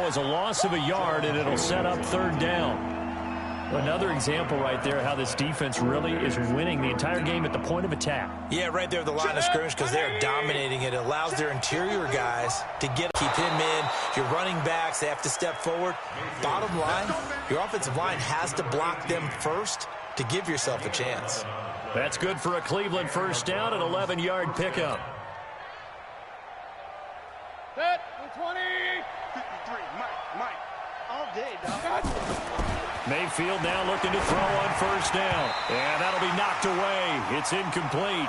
is a loss of a yard, and it'll set up third down. Another example right there how this defense really is winning the entire game at the point of attack. Yeah, right there at the line of scrimmage because they're dominating it. It allows their interior guys to keep him in. Your running backs, they have to step forward. Bottom line, your offensive line has to block them first to give yourself a chance. That's good for a Cleveland first down, an 11-yard pickup. Set, 20. 53, Mike. All day, dog. Mayfield now looking to throw on first down. And that'll be knocked away. It's incomplete.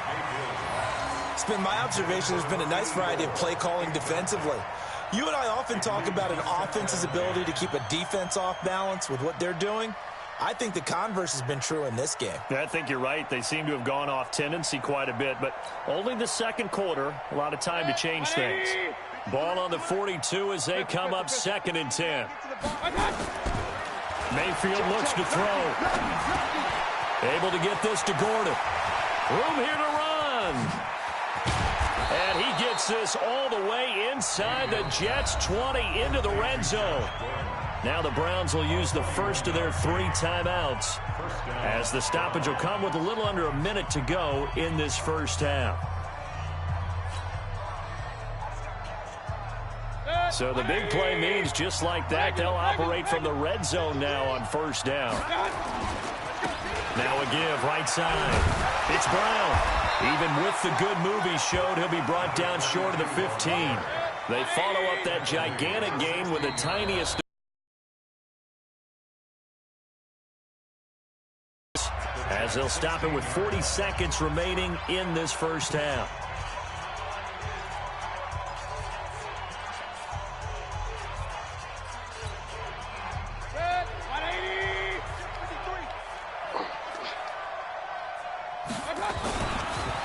It's been my observation there's been a nice variety of play calling defensively. You and I often talk about an offense's ability to keep a defense off balance with what they're doing. I think the converse has been true in this game. Yeah, I think you're right. They seem to have gone off tendency quite a bit, but only the second quarter. A lot of time to change things. Ball on the 42 as they come up 2nd and 10. Mayfield looks to throw. Able to get this to Gordon. Room here to run. And he gets this all the way inside the Jets' 20 into the red zone. Now the Browns will use the first of their 3 timeouts as the stoppage will come with a little under a minute to go in this first half. So the big play means just like that, they'll operate from the red zone now on first down. Now a give right side. It's Brown. Even with the good move he showed, he'll be brought down short of the 15. They follow up that gigantic gain with the tiniest. As they'll stop it with 40 seconds remaining in this first half.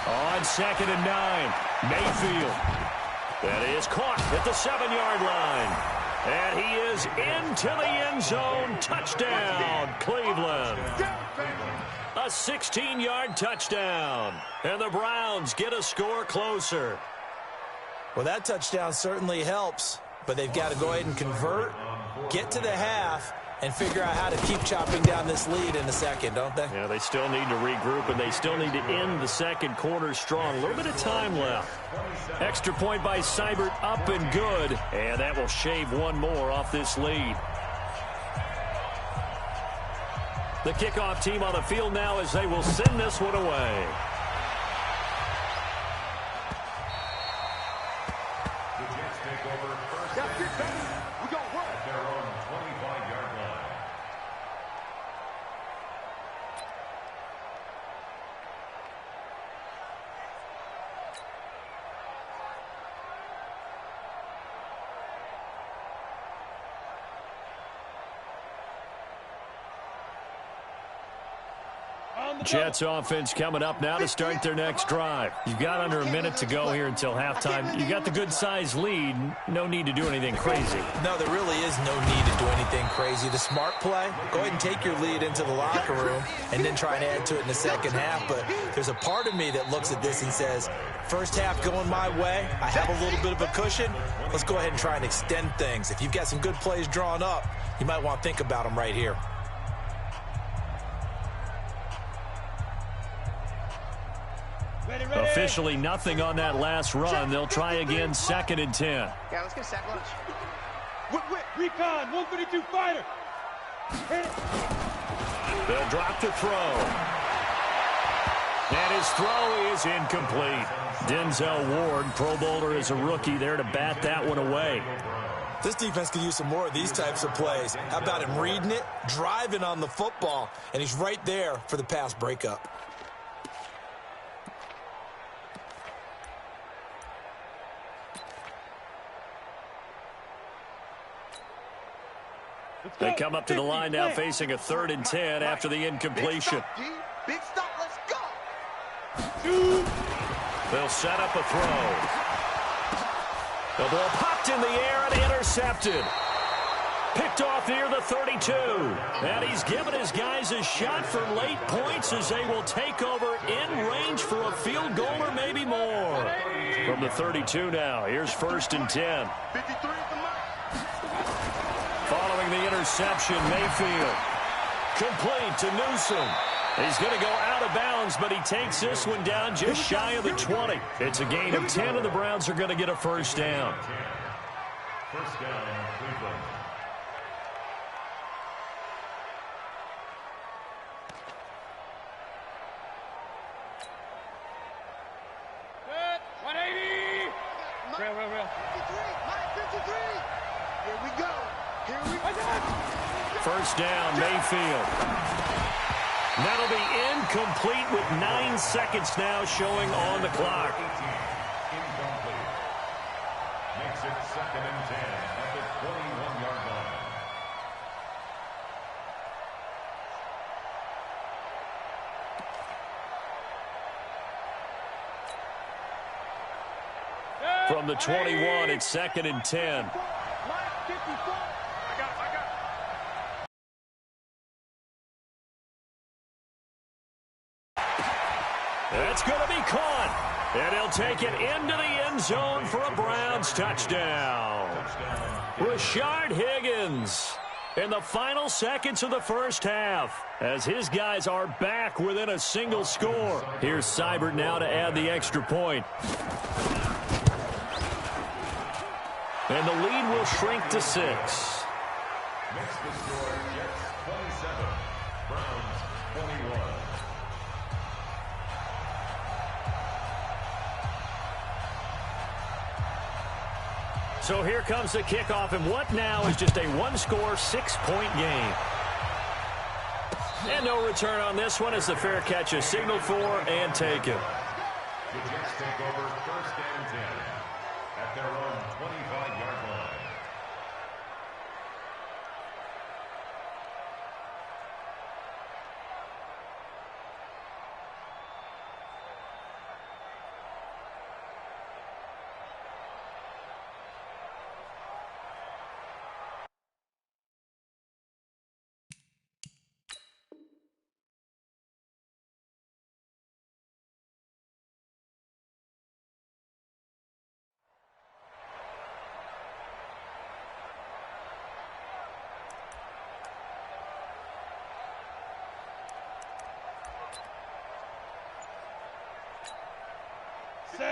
On 2nd and 9, Mayfield. That is caught at the 7-yard line. And he is into the end zone. Touchdown, Cleveland. A 16-yard touchdown. And the Browns get a score closer. Well, that touchdown certainly helps, but they've got to go ahead and convert, get to the half, and figure out how to keep chopping down this lead in the second, don't they? Yeah, they still need to regroup, and they still need to end the second quarter strong. A little bit of time left. Extra point by Seibert, up and good. And that will shave one more off this lead. The kickoff team on the field now as they will send this one away. The Jets take over first and 10 at their own 25-yard line. Jets offense coming up now to start their next drive. You've got under a minute to go here until halftime. You've got the good-sized lead. No need to do anything crazy. No, there really is no need to do anything crazy. The smart play, go ahead and take your lead into the locker room and then try and add to it in the second half. But there's a part of me that looks at this and says, first half going my way, I have a little bit of a cushion. Let's go ahead and try and extend things. If you've got some good plays drawn up, you might want to think about them right here. Officially nothing on that last run. They'll try again 2nd and 10. Yeah, let's get a sack lunch. Recon, 132 fighter. They'll drop the throw. And his throw is incomplete. Denzel Ward, Pro Bowler as a rookie, there to bat that one away. This defense could use some more of these types of plays. How about him reading it, driving on the football, and he's right there for the pass breakup. They come up to the line now facing a 3rd and 10 after the incompletion. Big stop, let's go. They'll set up a throw. The ball popped in the air and intercepted. Picked off near the 32. And he's given his guys a shot for late points as they will take over in range for a field goal or maybe more. From the 32 now, here's 1st and 10. 53 at the mark. interception. Mayfield. Complete to Newsom. He's going to go out of bounds, but he takes this one down just shy of the 20. It's a gain of 10, and the Browns are going to get a first down. First down, Cleveland. Good. 180. Real. 53. Here we go. First down, Mayfield. That'll be incomplete with 9 seconds now showing on the clock. Incomplete. Makes it 2nd and 10 at the 21-yard line. From the 21, it's 2nd and 10. That's going to be caught. And he'll take it into the end zone for a Browns touchdown. Rashard Higgins in the final seconds of the first half as his guys are back within a single score. Here's Seibert now to add the extra point. And the lead will shrink to 6. Makes the score Jets 27, Browns 21. So here comes the kickoff, and what now is just a one-score, 6-point game. And no return on this one as the fair catch is signaled for and taken. The Jets take over 1st and 10 at their own 25-yard line.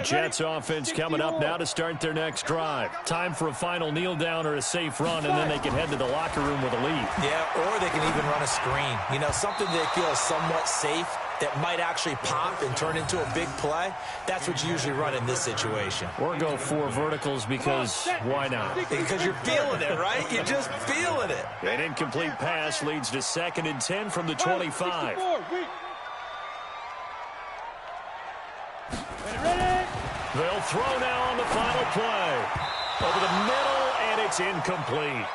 Jets offense coming up now to start their next drive. Time for a final kneel down or a safe run, and then they can head to the locker room with a lead. Yeah, or they can even run a screen. You know, something they feel is somewhat safe that might actually pop and turn into a big play. That's what you usually run in this situation. Or go 4 verticals because why not? Because you're feeling it, right? You're just feeling it. An incomplete pass leads to 2nd and 10 from the 25. They'll throw now on the final play. Over the middle, and it's incomplete.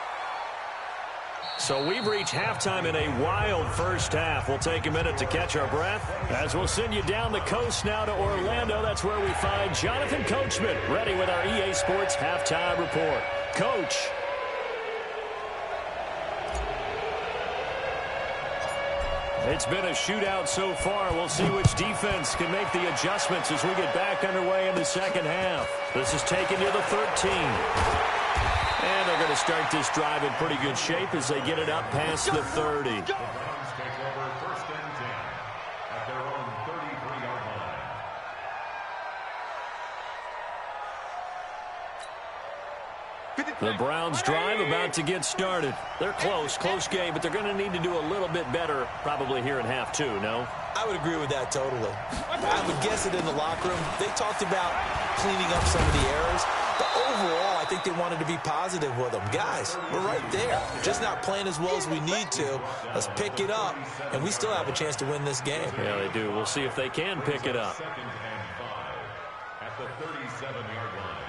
So we've reached halftime in a wild first half. We'll take a minute to catch our breath as we'll send you down the coast now to Orlando. That's where we find Jonathan Coachman ready with our EA Sports Halftime Report. Coach. It's been a shootout so far. We'll see which defense can make the adjustments as we get back underway in the second half. This is taking you to 13. And they're going to start this drive in pretty good shape as they get it up past the 30. The Browns take over 1st and 10 at their own 33-yard line. The Browns drive about to get started. They're close game, but they're going to need to do a little bit better probably here in half 2, no? I would agree with that totally. I would guess it in the locker room. They talked about cleaning up some of the errors, but overall, I think they wanted to be positive with them. Guys, we're right there. Just not playing as well as we need to. Let's pick it up, and we still have a chance to win this game. Yeah, they do. We'll see if they can pick it up. 2nd and 5 at the 37-yard line.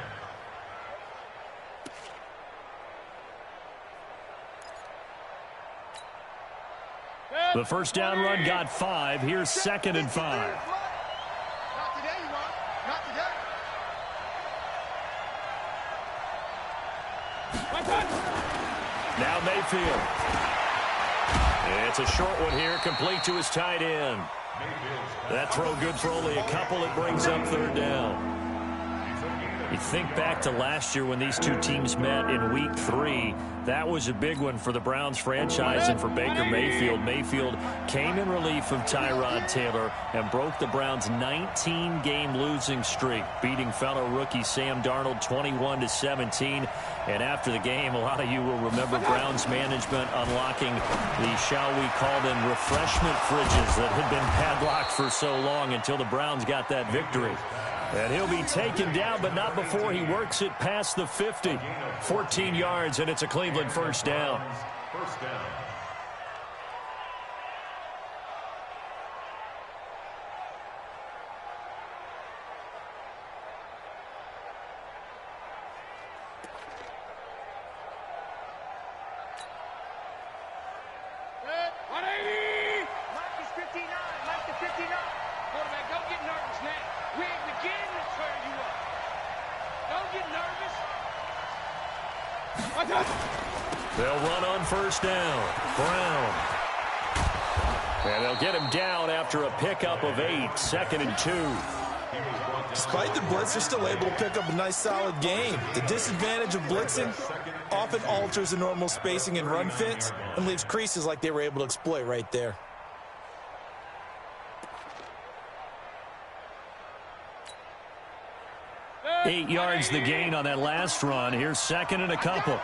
The first down run got 5. Here's 2nd and 5. Not today, you want. Not today. Now Mayfield. It's a short one here, complete to his tight end. That throw good for only a couple. It brings up 3rd down. He's a gain of You think back to last year when these two teams met in Week 3. That was a big one for the Browns franchise and for Baker Mayfield. Mayfield came in relief of Tyrod Taylor and broke the Browns' 19-game losing streak, beating fellow rookie Sam Darnold 21-17. And after the game, a lot of you will remember Browns management unlocking the, shall we call them, refreshment fridges that had been padlocked for so long until the Browns got that victory. And he'll be taken down, but not before he works it past the 50. 14 yards, and it's a Cleveland first down. First down. They'll run on first down. Brown. And they'll get him down after a pickup of 8. 2nd and 2. Despite the blitz, they're still able to pick up a nice, solid gain. The disadvantage of blitzing often alters the normal spacing and run fits and leaves creases like they were able to exploit right there. Eight yards the gain on that last run. Here's 2nd and a couple.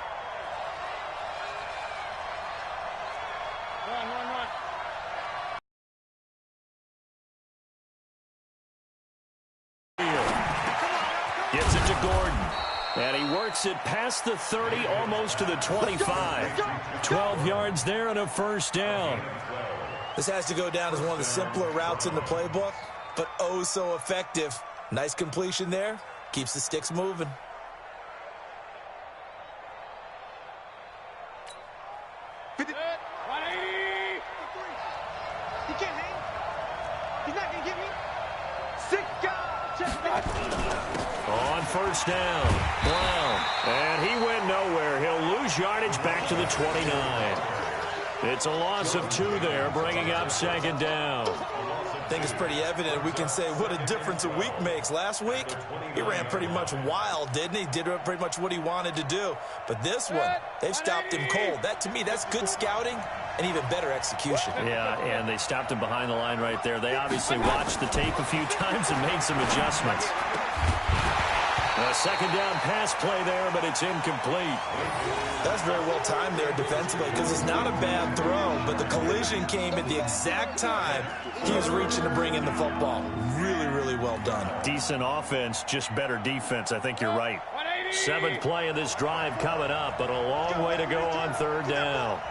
Gets it to Gordon. And he works it past the 30, almost to the 25. 12 yards there and a first down. This has to go down as one of the simpler routes in the playbook, but oh so effective. Nice completion there. Keeps the sticks moving. He can't hang. He's not going to get me. On first down, Brown. And he went nowhere. He'll lose yardage back to the 29. It's a loss of 2 there, bringing up 2nd down. I think it's pretty evident. We can say what a difference a week makes. Last week, he ran pretty much wild, didn't he? Did pretty much what he wanted to do. But this one, they've stopped him cold. That, to me, that's good scouting and even better execution. Yeah, and they stopped him behind the line right there. They obviously watched the tape a few times and made some adjustments. A 2nd down pass play there, but it's incomplete. That's very well timed there defensively because it's not a bad throw, but the collision came at the exact time he was reaching to bring in the football. Really, really well done. Decent offense, just better defense. I think you're right. 7th play of this drive coming up, but a long way to go on 3rd down.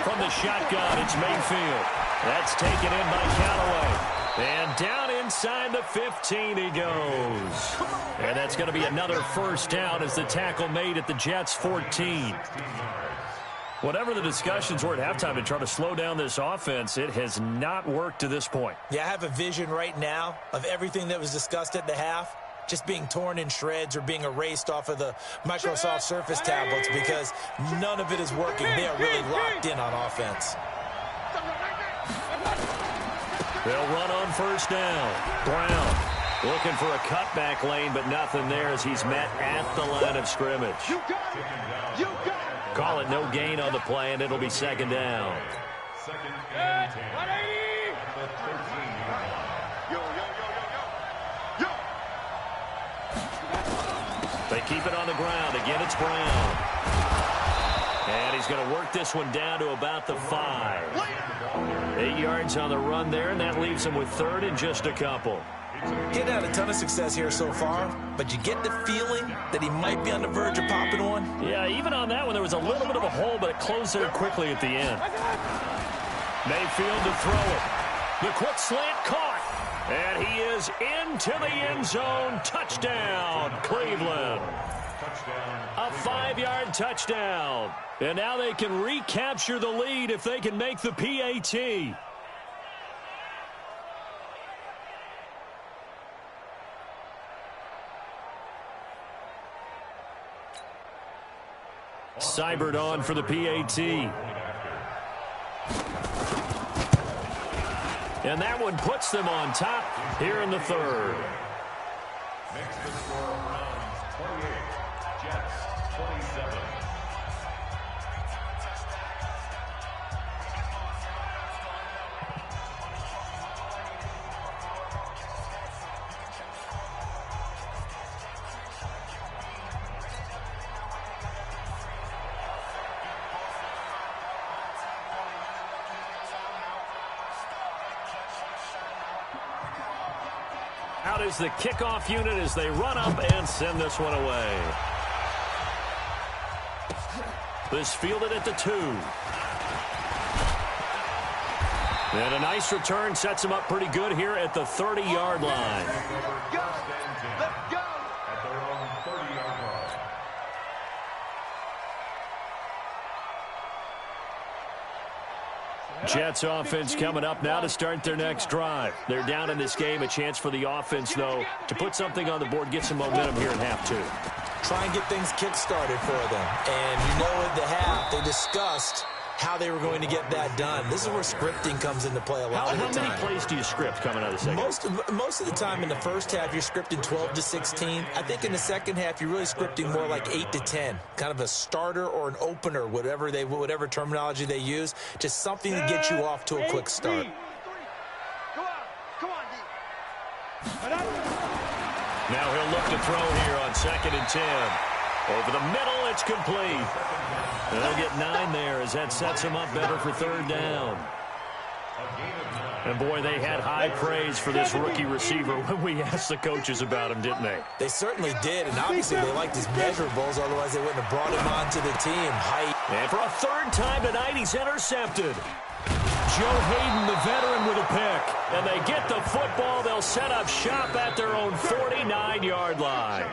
From the shotgun, it's Mayfield. That's taken in by Callaway. And down inside the 15 he goes. And that's going to be another first down as the tackle made at the Jets' 14. Whatever the discussions were at halftime to try to slow down this offense, it has not worked to this point. Yeah, I have a vision right now of everything that was discussed at the half just being torn in shreds or being erased off of the Microsoft Surface tablets because none of it is working. They are really locked in on offense. They'll run on first down. Brown looking for a cutback lane, but nothing there as he's met at the line of scrimmage. Call it no gain on the play, and it'll be 2nd down. 2nd and 10. At the 13-yard line. They keep it on the ground. Again, it's Brown. And he's going to work this one down to about the 5. 8 yards on the run there, and that leaves him with 3rd and just a couple. Getting had a ton of success here so far, but you get the feeling that he might be on the verge of popping one. Yeah, even on that one, there was a little bit of a hole, but it closed there quickly at the end. Mayfield to throw it. The quick slant caught. And he is into the end zone. Touchdown, Cleveland. A 5-yard touchdown. And now they can recapture the lead if they can make the PAT. Seibert on for the PAT. And that one puts them on top here in the third. Makes the score Browns 28, Jets 27. Out is the kickoff unit as they run up and send this one away. This fielded at the 2. And a nice return sets him up pretty good here at the 30-yard line. Let's go. At their own 30-yard line. Jets offense coming up now to start their next drive. They're down in this game. A chance for the offense, though, to put something on the board, get some momentum here in half 2. Try and get things kick-started for them. And you know at the half, they discussed how they were going to get that done. This is where scripting comes into play a lot of the time. How many plays do you script coming out of the second? Most of the time in the first half, you're scripting 12 to 16. I think in the second half, you're really scripting more like 8 to 10. Kind of a starter or an opener, whatever terminology they use. Just something to get you off to a quick start. Come on, D. Now he'll look to throw here on 2nd and 10. Over the middle, it's complete. And they'll get 9 there as that sets him up better for 3rd down. And, boy, they had high praise for this rookie receiver when we asked the coaches about him, didn't they? They certainly did, and obviously they liked his measurables, otherwise they wouldn't have brought him onto the team. Height. And for a 3rd time tonight, he's intercepted. Joe Hayden, the veteran, with a pick. And they get the football. They'll set up shop at their own 49-yard line.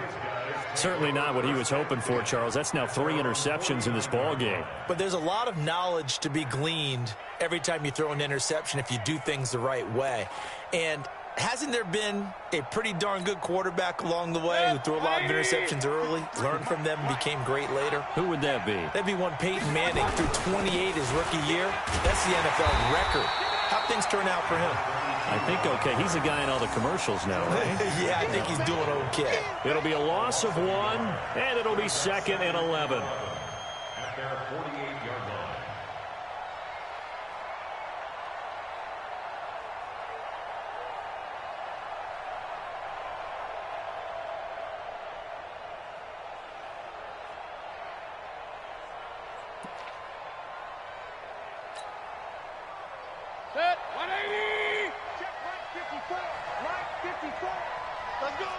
Certainly not what he was hoping for, Charles. That's now 3 interceptions in this ball game. But there's a lot of knowledge to be gleaned every time you throw an interception if you do things the right way. And hasn't there been a pretty darn good quarterback along the way who threw a lot of interceptions early, learned from them, and became great later? Who would that be? That'd be one Peyton Manning, threw 28 his rookie year. That's the NFL record. How'd things turn out for him? I think okay. He's a guy in all the commercials now, right? Yeah, I think he's doing okay. It'll be a loss of 1, and it'll be 2nd and 11. At their 48-yard line. Set. 180. Check right 54. Right 54. Let's go.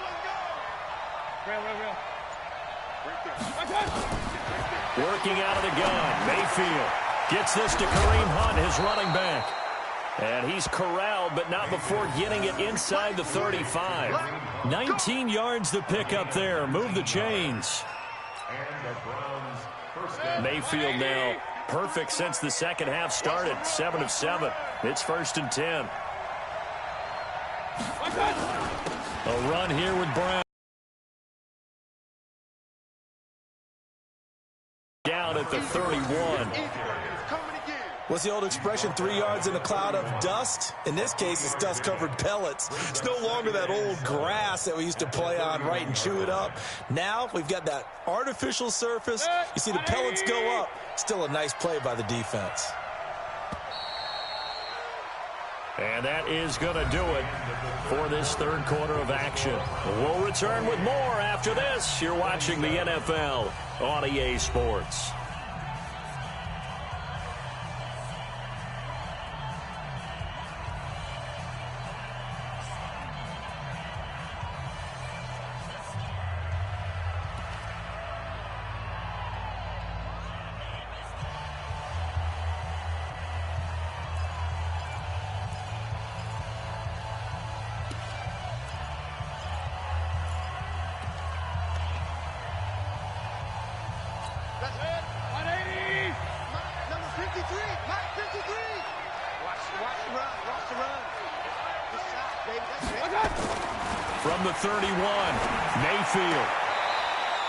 Real. Right there. Working out of the gun. Mayfield gets this to Kareem Hunt, his running back. And he's corralled, but not before getting it inside the 35. 19 yards to pick up there. Move the chains. And the Browns first down. Mayfield now perfect since the second half started. 7 of 7. It's 1st and 10. A run here with Brown. Down at the 31. What's the old expression, 3 yards in a cloud of dust? In this case, it's dust-covered pellets. It's no longer that old grass that we used to play on, right, and chew it up. Now we've got that artificial surface. You see the pellets go up. Still a nice play by the defense. And that is going to do it for this 3rd quarter of action. We'll return with more after this. You're watching the NFL on EA Sports. That's it. 180. Number 53. Mike 53. Watch the run. Good shot, baby. That's it. From the 31, Mayfield.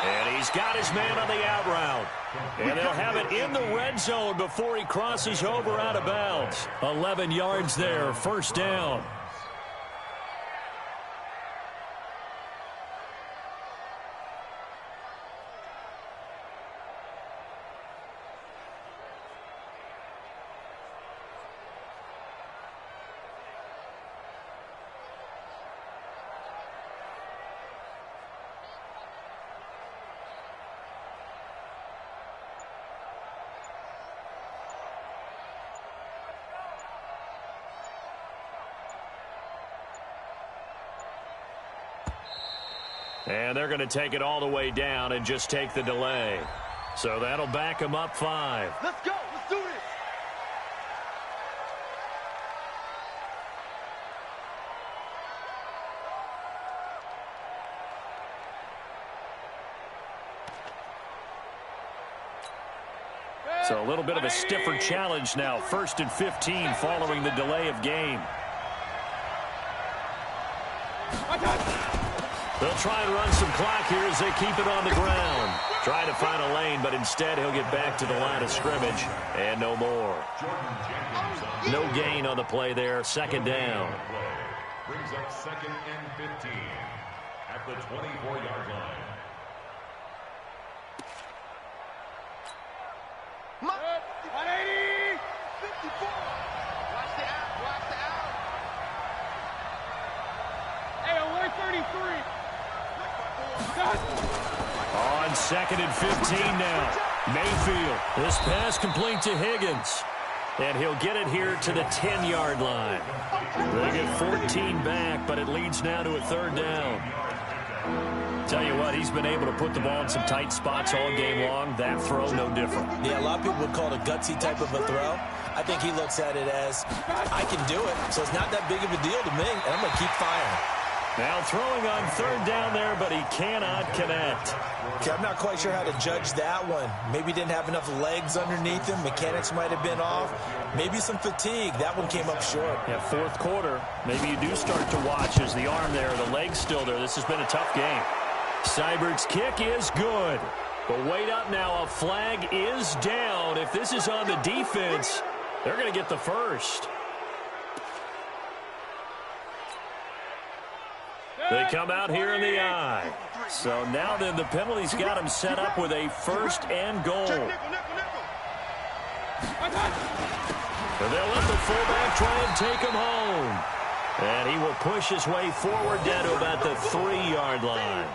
And he's got his man on the out route. And they'll have it in the red zone before he crosses over out of bounds. 11 yards there, first down. And they're going to take it all the way down and just take the delay. So that'll back them up 5. Let's go. Let's do this. So a little bit of a stiffer challenge now. 1st and 15 following the delay of game. They'll try and run some clock here as they keep it on the ground. Trying to find a lane, but instead he'll get back to the line of scrimmage. And no more. No gain on the play there. 2nd down. Brings up 2nd and 15 at the 24-yard line. 180, 54. Watch the out. Watch the out. Hey, on 133. On 2nd and 15 now. Mayfield. This pass complete to Higgins. And he'll get it here to the 10-yard line. They get 14 back, but it leads now to a 3rd down. Tell you what, he's been able to put the ball in some tight spots all game long. That throw, no different. Yeah, a lot of people would call it a gutsy type of a throw. I think he looks at it as, I can do it, so it's not that big of a deal to me, and I'm going to keep firing. Now throwing on 3rd down there, but he cannot connect. Okay, I'm not quite sure how to judge that one. Maybe he didn't have enough legs underneath him. Mechanics might have been off. Maybe some fatigue. That one came up short. Yeah, 4th quarter. Maybe you do start to watch as the arm there, the leg's still there. This has been a tough game. Seibert's kick is good. But wait up now. A flag is down. If this is on the defense, they're going to get the first. They come out here in the eye. So now then the penalty's got him set up with a 1st and goal. And they'll let the fullback try and take him home. And he will push his way forward down to about the 3-yard line.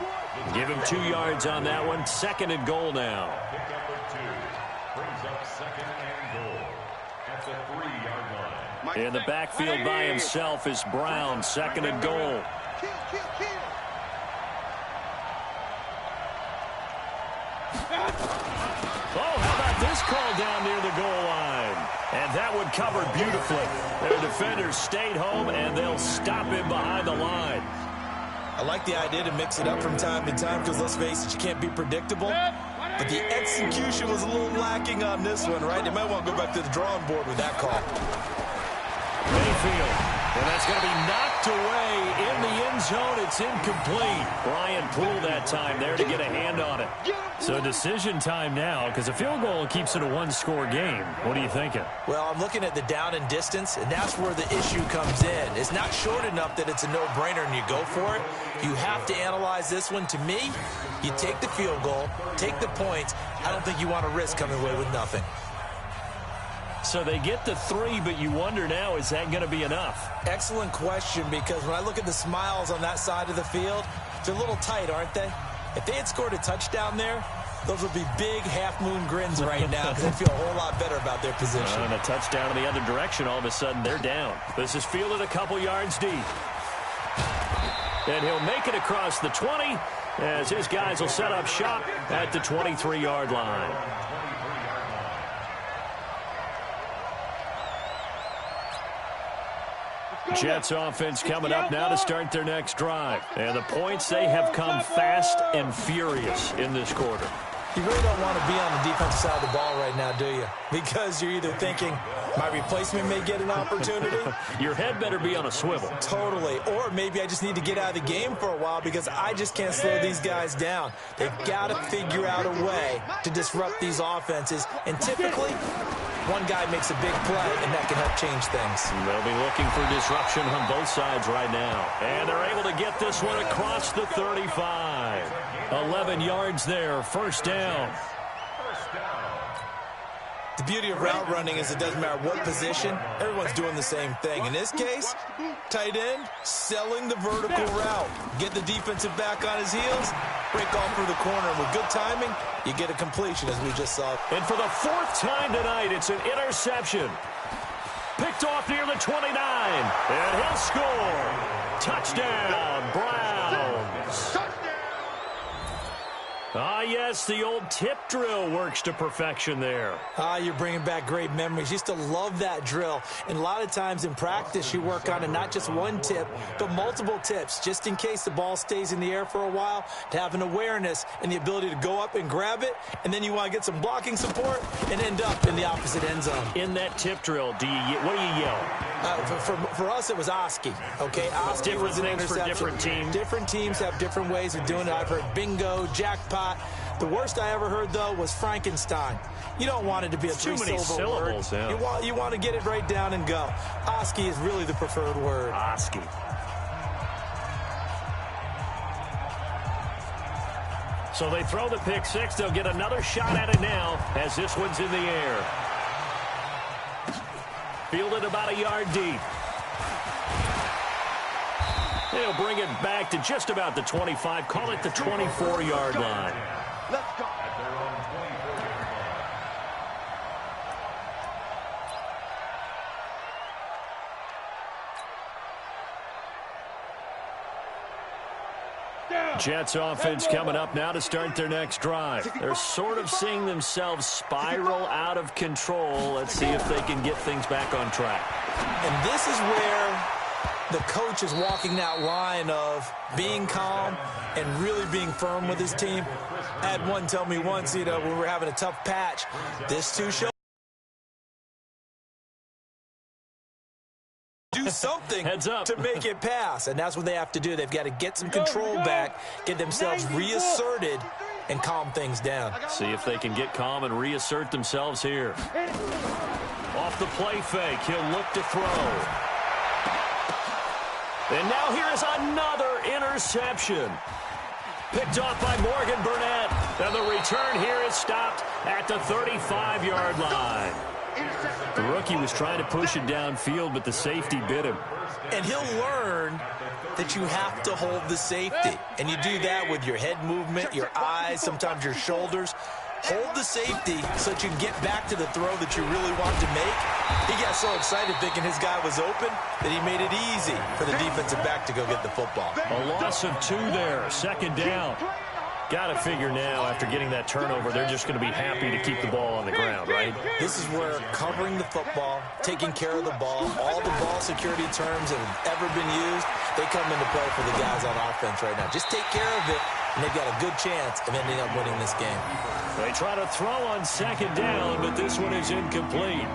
Give him 2 yards on that one. 2nd and goal now. Pickup of 2. Brings up 2nd and goal at the 3-yard line. In the backfield by himself is Brown. 2nd and goal. Oh, how about this call down near the goal line? And that would cover beautifully. Their defenders stayed home, and they'll stop him behind the line. I like the idea to mix it up from time to time because, let's face it, you can't be predictable. But the execution was a little lacking on this one, right? They might want to go back to the drawing board with that call. Mayfield. And that's going to be knocked away in the end zone. It's incomplete. Brian Poole that time there to get a hand on it. So decision time now because a field goal keeps it a 1-score game. What are you thinking? Well, I'm looking at the down and distance, and that's where the issue comes in. It's not short enough that it's a no-brainer and you go for it. You have to analyze this one. To me, you take the field goal, take the points. I don't think you want to risk coming away with nothing. So they get the 3, but you wonder now, is that going to be enough? Excellent question, because when I look at the smiles on that side of the field, they're a little tight, aren't they? If they had scored a touchdown there, those would be big half-moon grins right now because they feel a whole lot better about their position. And a touchdown in the other direction, all of a sudden they're down. This is fielded a couple yards deep. And he'll make it across the 20 as his guys will set up shop at the 23-yard line. Jets offense coming up now to start their next drive. And the points, they have come fast and furious in this quarter. You really don't want to be on the defensive side of the ball right now, do you? Because you're either thinking, my replacement may get an opportunity. Your head better be on a swivel. Totally. Or maybe I just need to get out of the game for a while because I just can't slow these guys down. They've got to figure out a way to disrupt these offenses. And typically, one guy makes a big play, and that can help change things. They'll be looking for disruption on both sides right now. And they're able to get this one across the 35. 11 yards there, first down. The beauty of route running is it doesn't matter what position, everyone's doing the same thing. In this case, tight end, selling the vertical route. Get the defensive back on his heels, break off through the corner. And with good timing, you get a completion, as we just saw. And for the fourth time tonight, it's an interception. Picked off near the 29. And he'll score. Touchdown, Browns. Ah, yes, the old tip drill works to perfection there. You're bringing back great memories. Used to love that drill. And a lot of times in practice, you work on it, not just one tip, but multiple tips, just in case the ball stays in the air for a while, to have an awareness and the ability to go up and grab it, and then you want to get some blocking support and end up in the opposite end zone. In that tip drill, what do you yell? For us, it was Oski. Okay, Oski was an interception. For different teams. Different teams have different ways of doing it. I've heard bingo, jackpot. The worst I ever heard, though, was Frankenstein. You don't want it to be a three-syllable word. Yeah. You want to get it right down and go. Oski is really the preferred word. Oski. So they throw the pick six. They'll get another shot at it now as this one's in the air. Fielded about a yard deep. They'll bring it back to just about the 25. Call it the 24-yard line. Let's go. At their own 24-yard line. Jets offense coming up now to start their next drive. They're sort of seeing themselves spiral out of control. Let's see if they can get things back on track. And this is where the coach is walking that line of being calm and really being firm with his team. I had one tell me once, when we were having a tough patch, this too shall do something Heads up. to make it pass. And that's what they have to do. They've got to get some control back, get themselves reasserted, and calm things down. See if they can get calm and reassert themselves here. Off the play fake, he'll look to throw. And now here is another interception. Picked off by Morgan Burnett. And the return here is stopped at the 35-yard line. The rookie was trying to push it downfield, but the safety bit him. And he'll learn that you have to hold the safety. And you do that with your head movement, your eyes, sometimes your shoulders. Hold the safety so that you can get back to the throw that you really want to make. He got so excited thinking his guy was open that he made it easy for the defensive back to go get the football. A loss of 2 there, second down. Got to figure now, after getting that turnover, they're just going to be happy to keep the ball on the ground, right? This is where covering the football, taking care of the ball, all the ball security terms that have ever been used, they come into play for the guys on offense right now. Just take care of it, and they've got a good chance of ending up winning this game. They try to throw on second down, but this one is incomplete.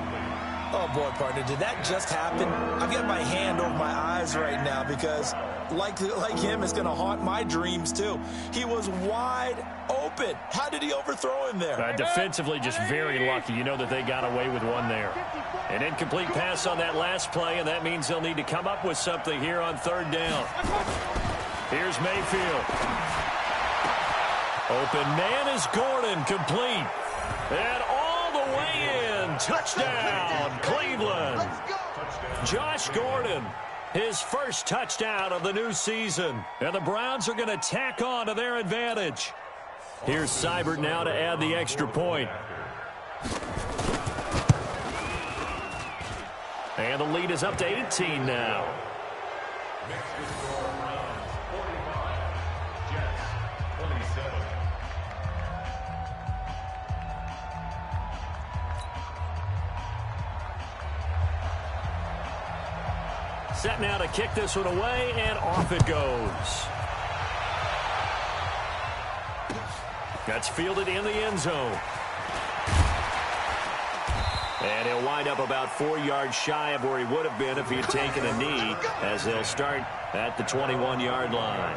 Oh, boy, partner, did that just happen? I've got my hand over my eyes right now because, like him, it's going to haunt my dreams, too. He was wide open. How did he overthrow him there? Defensively, just very lucky. You know that they got away with one there. An incomplete pass on that last play, and that means they'll need to come up with something here on third down. Here's Mayfield. Open man is Gordon, complete. And all the way in. Touchdown, Cleveland. Josh Gordon, his first touchdown of the new season. And the Browns are going to tack on to their advantage. Here's Seibert now to add the extra point. And the lead is up to 18 now. Set now to kick this one away, and off it goes. That's fielded in the end zone. And he'll wind up about 4 yards shy of where he would have been if he had taken a knee, as they'll start at the 21-yard line.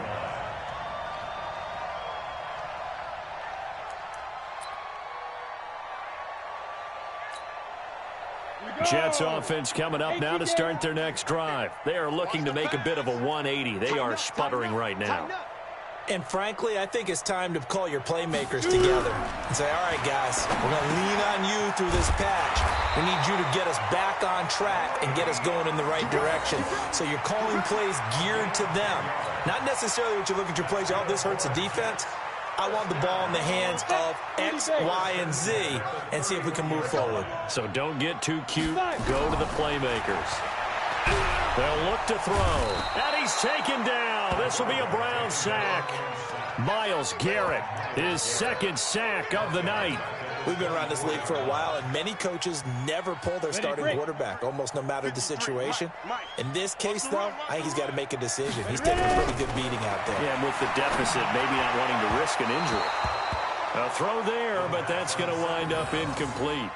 Jets offense coming up now to start their next drive. They are looking to make a bit of a 180. They are sputtering right now. And frankly, I think it's time to call your playmakers together and say, all right, guys, we're going to lean on you through this patch. We need you to get us back on track and get us going in the right direction. So you're calling plays geared to them. Not necessarily what you look at your plays, oh, this hurts the defense. I want the ball in the hands of X, Y, and Z and see if we can move forward. So don't get too cute. Go to the playmakers. They'll look to throw. And he's taken down. This will be a Brown sack. Myles Garrett, his second sack of the night. We've been around this league for a while, and many coaches never pull their starting quarterback, almost no matter the situation. In this case, though, I think he's got to make a decision. He's taking a pretty good beating out there. Yeah, and with the deficit, maybe not wanting to risk an injury. A throw there, but that's going to wind up incomplete.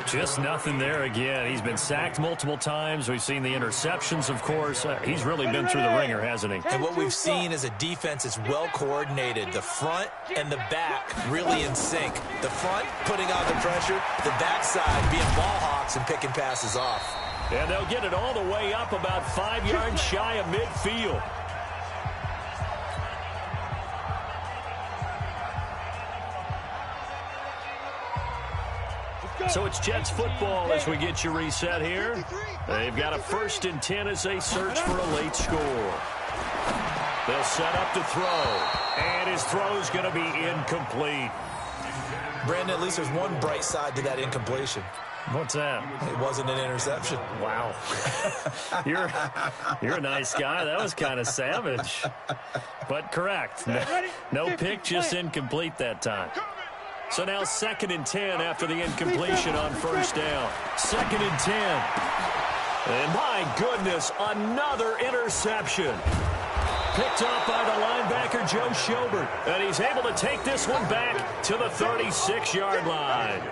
Just nothing there again. He's been sacked multiple times. We've seen the interceptions, of course. He's really been through the ringer, hasn't he? And what we've seen is a defense is well coordinated. The front and the back really in sync. The front putting on the pressure, the backside being ball hawks and picking passes off. And they'll get it all the way up about 5 yards shy of midfield. So it's Jets football as we get you reset here. They've got a 1st and 10 as they search for a late score. They'll set up to throw. And his throw's going to be incomplete. Brandon, at least there's one bright side to that incompletion. What's that? It wasn't an interception. Wow. You're a nice guy. That was kind of savage. But correct. No pick, just incomplete that time. So now 2nd and 10 after the incompletion on 1st down. 2nd and 10. And my goodness, another interception. Picked off by the linebacker, Joe Schobert. And he's able to take this one back to the 36-yard line.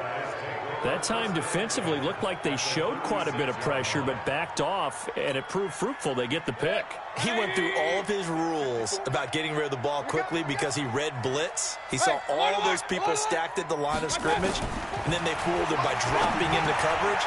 That time defensively looked like they showed quite a bit of pressure, but backed off, and it proved fruitful. They get the pick. He went through all of his rules about getting rid of the ball quickly because he read blitz. He saw all of those people stacked at the line of scrimmage, and then they fooled him by dropping into coverage.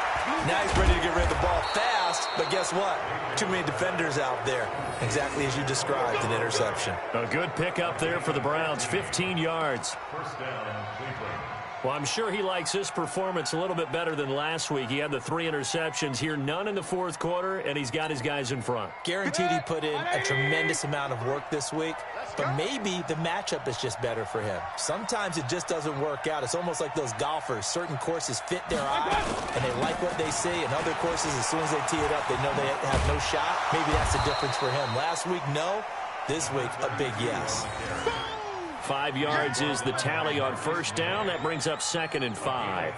Now he's ready to get rid of the ball fast, but guess what? Too many defenders out there. Exactly as you described, an interception. A good pick up there for the Browns, 15 yards. 1st down, Cleveland. Well, I'm sure he likes this performance a little bit better than last week. He had the 3 interceptions here, none in the 4th quarter, and he's got his guys in front. Guaranteed he put in a tremendous amount of work this week, but maybe the matchup is just better for him. Sometimes it just doesn't work out. It's almost like those golfers. Certain courses fit their eye, and they like what they see, and other courses, as soon as they tee it up, they know they have no shot. Maybe that's the difference for him. Last week, no. This week, a big yes. 5 yards is the tally on 1st down. That brings up 2nd and 5.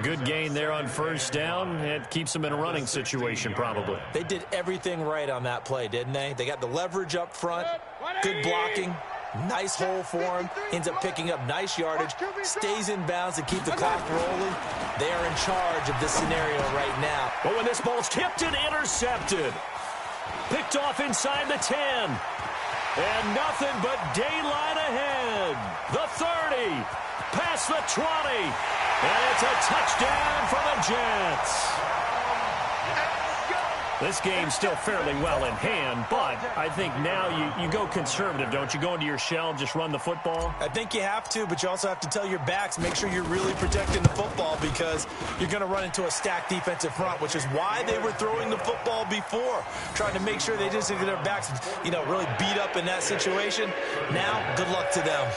Good gain there on 1st down. It keeps them in a running situation probably. They did everything right on that play, didn't they? They got the leverage up front, good blocking, nice hole for him, ends up picking up nice yardage, stays in bounds to keep the clock rolling. They are in charge of this scenario right now. But when this ball's tipped and intercepted, picked off inside the 10. And nothing but daylight ahead. The 30, past the 20, and it's a touchdown for the Jets. This game's still fairly well in hand, but I think now you go conservative, don't you? Go into your shell, just run the football? I think you have to, but you also have to tell your backs, make sure you're really protecting the football because you're going to run into a stacked defensive front, which is why they were throwing the football before, trying to make sure they just get their backs, really beat up in that situation. Now, good luck to them.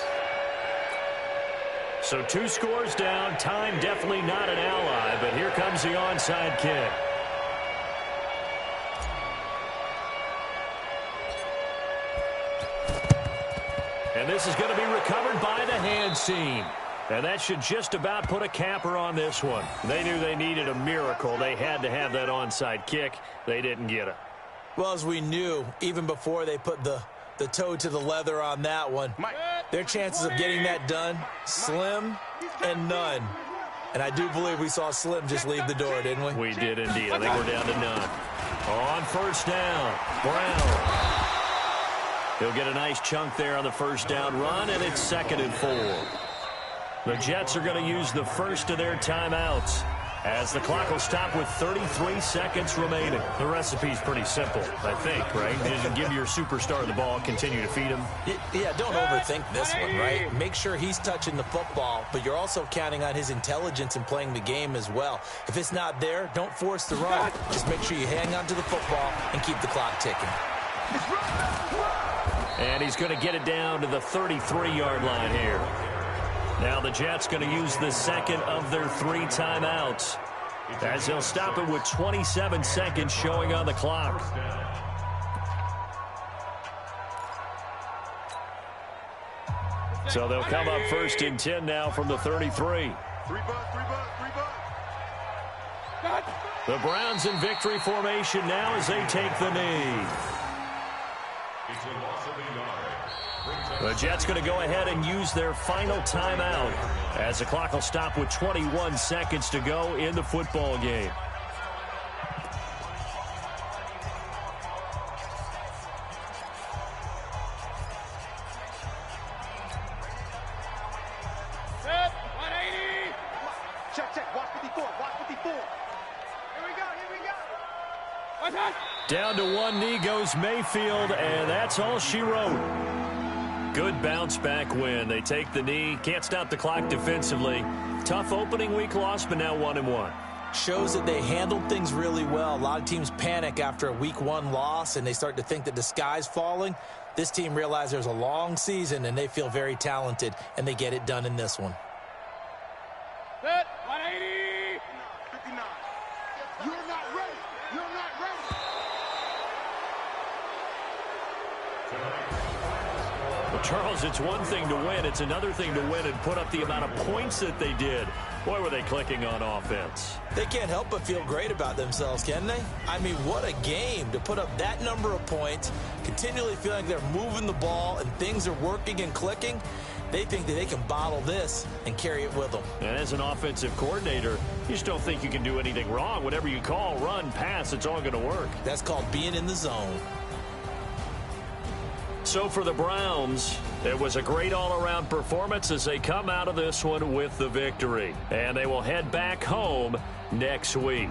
So 2 scores down, time definitely not an ally, but here comes the onside kick. And this is going to be recovered by the hands team. And that should just about put a capper on this one. They knew they needed a miracle. They had to have that onside kick. They didn't get it. Well, as we knew, even before they put the the toe to the leather on that one. Their chances of getting that done, slim and none. And I do believe we saw Slim just leave the door, didn't we? We did indeed. I think we're down to none. On first down, Brown. He'll get a nice chunk there on the first down run, and it's 2nd and 4. The Jets are going to use the first of their timeouts as the clock will stop with 33 seconds remaining. The recipe's pretty simple, I think, right? Just give your superstar the ball, continue to feed him. Yeah, don't overthink this one, right? Make sure he's touching the football, but you're also counting on his intelligence in playing the game as well. If it's not there, don't force the run. Just make sure you hang on to the football and keep the clock ticking. And he's going to get it down to the 33-yard line here. Now the Jets going to use the second of their 3 timeouts as they'll stop it with 27 seconds showing on the clock. So they'll come up 1st and 10 now from the 33. The Browns in victory formation now as they take the knee. The Jets going to go ahead and use their final timeout as the clock will stop with 21 seconds to go in the football game. Set, 180. Check, watch 54, watch 54. Here we go. Down to one knee goes Mayfield, and that's all she wrote. Good bounce-back win. They take the knee. Can't stop the clock defensively. Tough opening week loss, but now 1-1. Shows that they handled things really well. A lot of teams panic after a week 1 loss, and they start to think that the sky's falling. This team realized there's a long season, and they feel very talented, and they get it done in this one. Set, 180. 59. You're not ready. You're not ready. Well, Charles, it's one thing to win. It's another thing to win and put up the amount of points that they did. Boy, were they clicking on offense. They can't help but feel great about themselves, can they? I mean, what a game to put up that number of points, continually feeling like they're moving the ball and things are working and clicking. They think that they can bottle this and carry it with them. And as an offensive coordinator, you just don't think you can do anything wrong. Whatever you call, run, pass, it's all going to work. That's called being in the zone. So for the Browns, it was a great all-around performance as they come out of this one with the victory. And they will head back home next week.